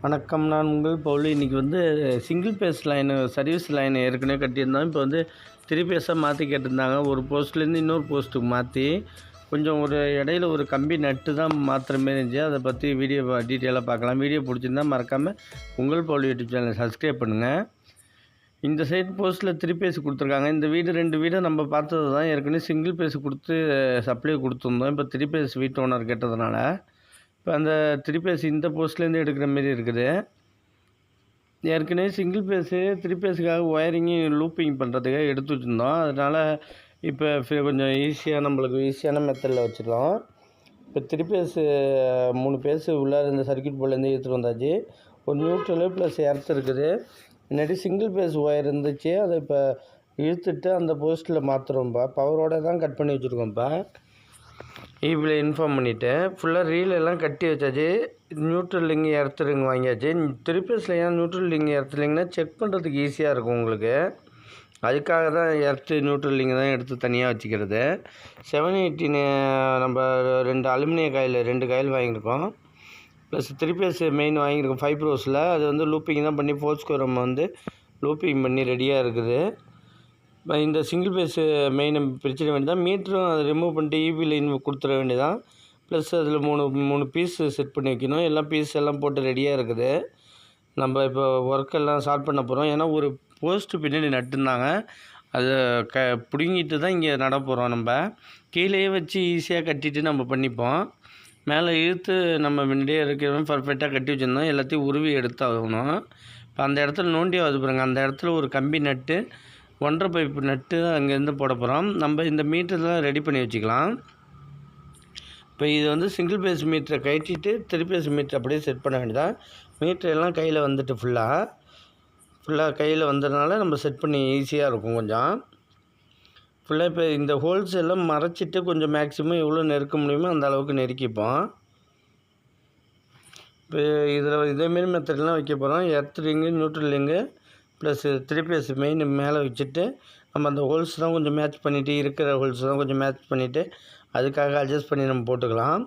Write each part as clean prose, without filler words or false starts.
வணக்கம். நான் உங்கள் பவுல். இன்றைக்கி single phase line service line ஏற்கனவே கட்டியிருந்தோம். இப்போ 3 பேஸாக மாற்றி கேட்டிருந்தாங்க. ஒரு போஸ்ட்லேருந்து இன்னொரு போஸ்ட்டுக்கு மாற்றி கொஞ்சம் ஒரு இடையில ஒரு கம்பி நட்டு தான் மாற்றுற மாரி இருந்துச்சு. அதை பற்றி வீடியோ டீட்டெயிலாக பார்க்கலாம். வீடியோ பிடிச்சிருந்தா மறக்காமல் உங்கள் பவுல் யூடியூப் சேனலை சப்ஸ்கிரைப் பண்ணுங்கள். இந்த சைடு போஸ்ட்டில் 3 பேஸ் கொடுத்துருக்காங்க. இந்த வீடு 2 வீடு நம்ம பார்த்தது தான். ஏற்கனவே சிங்கிள் பேஸ் கொடுத்து சப்ளை கொடுத்துருந்தோம். இப்போ 3 பேஸ் வீட்டு ஓனர் கேட்டதுனால இப்போ அந்த 3 பேஸ் இந்த போஸ்ட்லேருந்து எடுக்கிற மாரி இருக்குது. ஏற்கனவே சிங்கிள் பேஸு 3 பேஸுக்காக ஒயரிங்கு லூப்பிங் பண்ணுறதுக்காக எடுத்து வச்சுருந்தோம். அதனால் இப்போ கொஞ்சம் நம்மளுக்கு ஈஸியான மெத்தடில் வச்சுக்கலாம். இப்போ 3 பேஸு 3 பேஸு உள்ளார இந்த சர்க்யூட் போர்ட்லேருந்து எடுத்துகிட்டு வந்தாச்சு. ஒரு நியூட்ரலு ப்ளஸ் எர்த் இருக்குது. முன்னாடி சிங்கிள் பேஸ் ஒயர் இருந்துச்சு. அதை இப்போ இழுத்துட்டு அந்த போஸ்ட்டில் மாற்றுறோம்ப்பா. பவரோடு தான் கட் பண்ணி வச்சுருக்கோம்ப்பா. இவ்வளோ இன்ஃபார்ம் பண்ணிவிட்டு ஃபுல்லாக ரீல் எல்லாம் கட்டி வச்சாச்சு. நியூட்ரல் லிங்க் எர்த் ரிங் வாங்கியாச்சு. 3 பேஸில் ஏன் நியூட்ரல் லிங்க் எர்த் லிங்க்னா செக் பண்ணுறதுக்கு ஈஸியாக இருக்கும் உங்களுக்கு. அதுக்காக தான் எர்த்து நியூட்ரல் லிங்க் தான் எடுத்து தனியாக வச்சுக்கிறது. 718 நம்ம 2 அலுமினிய காயில் 2 காயில் வாங்கியிருக்கோம். ப்ளஸ் 3 பேஸ் மெயின் வாங்கியிருக்கோம் 5 ரோஸில். அது லூப்பிங் தான் பண்ணி ஃபோர்ஸ் கோரம் லூப்பிங் பண்ணி ரெடியாக இருக்குது. இந்த சிங்கிள் பேஸு மெயினை பிரிச்சிட வேண்டியதான். மீட்டரும் அதை ரிமூவ் பண்ணிட்டு ஈபி லைன் கொடுத்துட வேண்டியதான். ப்ளஸ் அதில் 3 பீஸு செட் பண்ணி வைக்கணும். எல்லாம் பீஸ் எல்லாம் போட்டு ரெடியாக இருக்குது. நம்ம இப்போ ஒர்க்கெல்லாம் ஸ்டார்ட் பண்ண போகிறோம். ஏன்னா ஒரு போஸ்ட்டு பின்னாடி நட்டுருந்தாங்க. அதை பிடுங்கிட்டு தான் இங்கே நட போகிறோம். நம்ம கீழேயே வச்சு ஈஸியாக கட்டிட்டு நம்ம பண்ணிப்போம். மேலே இழுத்து நம்ம முன்னாடியே இருக்கிறவங்க பர்ஃபெக்டாக கட்டி வச்சுருந்தோம். எல்லாத்தையும் உருவி எடுத்தாகணும். இப்போ அந்த இடத்துல நோண்டி ஆகுது பாருங்க. அந்த இடத்துல ஒரு கம்பி நட்டு 1.5 பைப்பு நட்டு அங்கேருந்து போட போகிறோம். நம்ம இந்த மீட்டர்லாம் ரெடி பண்ணி வச்சுக்கலாம். இப்போ இது சிங்கிள் பேஸ் மீட்டரை கட்டிட்டு 3 பேஸ் மீட்டர் அப்படியே செட் பண்ண வேண்டியதான். மீட்டர் எல்லாம் கையில் வந்துட்டு ஃபுல்லாக கையில் வந்ததுனால நம்ம செட் பண்ணி ஈஸியாக இருக்கும் கொஞ்சம். ஃபுல்லாக இப்போ இந்த ஹோல்ஸ் எல்லாம் மறைச்சிட்டு கொஞ்சம் மேக்ஸிமம் எவ்வளோ நெருக்க முடியுமோ அந்த அளவுக்கு நெருக்கிப்போம். இப்போ இதில் இதேமாரி மெத்தட்லாம் வைக்க போகிறோம். Earth ring neutral ring plus 3 phase main மேலே வச்சுட்டு நம்ம அந்த ஹோல்ஸ் தான் கொஞ்சம் மேட்ச் பண்ணிவிட்டு இருக்கிற ஹோல்ஸ் தான் கொஞ்சம் மேட்ச் பண்ணிவிட்டு அதுக்காக அட்ஜஸ்ட் பண்ணி நம்ம போட்டுக்கலாம்.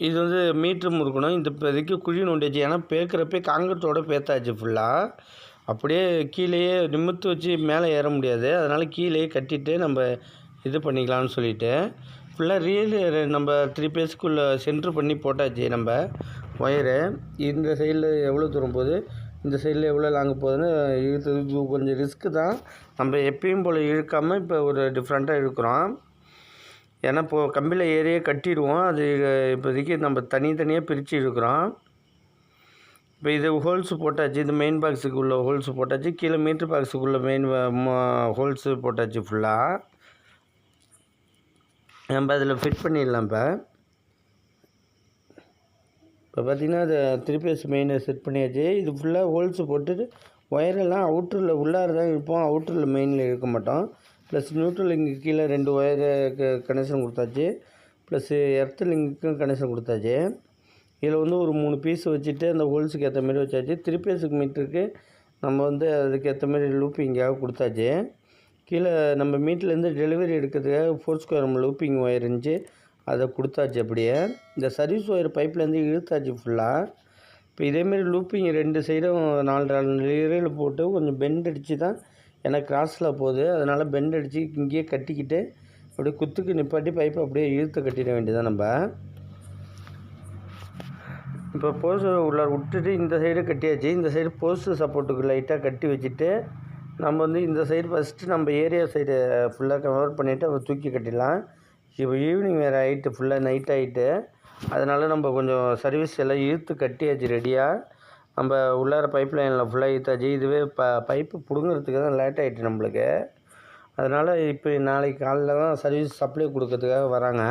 இது மீட்ரு முறுக்கணும். இந்த இப்போதைக்கு குழி நோண்டிச்சு. ஏன்னா பேக்கிறப்பே காங்கிரட்டோட பேத்தாச்சு ஃபுல்லாக. அப்படியே கீழேயே நிமித்து வச்சு மேலே ஏற முடியாது. அதனால் கீழேயே கட்டிட்டு நம்ம இது பண்ணிக்கலாம்னு சொல்லிவிட்டு ஃபுல்லாக ரீல் நம்ம 3 பேஸுக்குள்ளே சென்ட்ரு பண்ணி போட்டாச்சு. நம்ம ஒயரு இந்த சைடில் எவ்வளோ தூரம் போகுது, இந்த சைடில் எவ்வளோ லாங்கு போகுதுன்னு இழுத்து கொஞ்சம் ரிஸ்க்கு தான். நம்ம எப்பயும் போல் இழுக்காமல் இப்போ ஒரு டிஃப்ரெண்ட்டாக இழுக்கிறோம். ஏன்னா இப்போது கம்பியில் ஏறியே கட்டிடுவோம். அது இப்போதைக்கு நம்ம தனித்தனியாக பிரித்து இழுக்கிறோம். இப்போ இது ஹோல்ஸு போட்டாச்சு. இது மெயின் பாக்ஸுக்கு உள்ள ஹோல்ஸு போட்டாச்சு. கீழே மீட்ரு பாக்ஸுக்குள்ளே மெயின் ஹோல்ஸு போட்டாச்சு ஃபுல்லாக. நம்ம அதில் ஃபிட் பண்ணிடலாம். இப்போ பார்த்திங்கன்னா அது 3 பேஸ் மெயினை செட் பண்ணியாச்சு. இது ஃபுல்லாக ஹோல்ஸு போட்டுட்டு ஒயரெல்லாம் அவுட்டரில் உள்ளார தான் இருப்போம். அவுட்டரில் மெயினில் இருக்க மாட்டோம். ப்ளஸ் நியூட்ரல் லிங்கு கீழே 2 ஒயருக்கு கனெக்ஷன் கொடுத்தாச்சு. ப்ளஸ் எர்த் லிங்குக்கும் கனெக்ஷன் கொடுத்தாச்சு. இதில் ஒரு 3 பீஸ் வச்சுட்டு அந்த ஹோல்ஸுக்கு ஏற்ற மாதிரி வச்சாச்சு. 3 பேஸுக்கு மீட்டருக்கு நம்ம அதுக்கு ஏற்ற மாதிரி லூப்பிங்காக கொடுத்தாச்சு. கீழே நம்ம மீட்டர்லேருந்து டெலிவரி எடுக்கிறதுக்காக 4 ஸ்கொயர் லூப்பிங் ஒயர் இருந்துச்சு. அதை கொடுத்தாச்சு. அப்படியே இந்த சர்வீஸ் ஒயர் பைப்லேருந்து இழுத்தாச்சு ஃபுல்லாக. இப்போ இதேமாரி லூப்பிங் 2 சைடும் 4 லேயரில் போட்டு கொஞ்சம் பெண்ட் அடித்து தான், ஏன்னா கிராஸில் போகுது. அதனால் பெண்ட் அடித்து இங்கேயே கட்டிக்கிட்டு அப்படியே குத்துக்கு நிப்பாட்டி பைப்பை அப்படியே இழுத்து கட்டிட வேண்டியதான். நம்ம இப்போ போஸ்ட் உள்ளார விட்டுட்டு இந்த சைடு கட்டியாச்சு. இந்த சைடு போஸ்ட்டு சப்போர்ட்டுக்கு லைட்டாக கட்டி வச்சுட்டு நம்ம இந்த சைடு ஃபஸ்ட்டு நம்ம ஏரியா சைடு ஃபுல்லாக கவர் பண்ணிவிட்டு அப்புறம் தூக்கி கட்டிடலாம். இப்போ ஈவினிங் வேறு ஆகிட்டு, ஃபுல்லாக நைட் ஆகிட்டு. அதனால் நம்ம கொஞ்சம் சர்வீஸ் எல்லாம் இழுத்து கட்டியாச்சு ரெடியாக. நம்ம உள்ளார பைப் லைனில் ஃபுல்லாக இழுத்தாச்சு. இதுவே பைப்பு பிடுங்கிறதுக்கு தான் லேட் ஆகிட்டு நம்மளுக்கு. அதனால் இப்போ நாளைக்கு காலையில் தான் சர்வீஸ் சப்ளை கொடுக்கறதுக்காக வராங்க.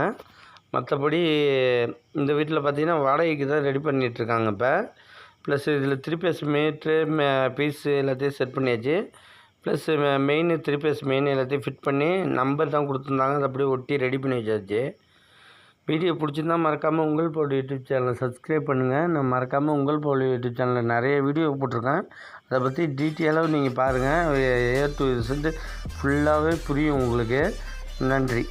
மற்றபடி இந்த வீட்டில் பார்த்திங்கன்னா வாடகைக்கு தான் ரெடி பண்ணிகிட்ருக்காங்க இப்போ. ப்ளஸ் இதில் 3 பேஸ் மீட்ரு பீஸு எல்லாத்தையும் செட் பண்ணியாச்சு. ப்ளஸ் மெயின் 3 பேஸ் மெயின் எல்லாத்தையும் ஃபிட் பண்ணி நம்பர் தான் கொடுத்துருந்தாங்க. அதை அப்படியே ஒட்டி ரெடி பண்ணி வச்சாச்சு. வீடியோ பிடிச்சிருந்தா மறக்காமல் உங்கள் பவுல் யூடியூப் சேனலை சப்ஸ்கிரைப் பண்ணுங்கள். நான் மறக்காமல் உங்கள் பவுல் யூடியூப் சேனலில் நிறைய வீடியோ போட்டிருக்கேன். அதை பற்றி டீட்டெயிலாக நீங்கள் பாருங்கள். ஏ டு Z ஃபுல்லாகவே புரியும் உங்களுக்கு. நன்றி.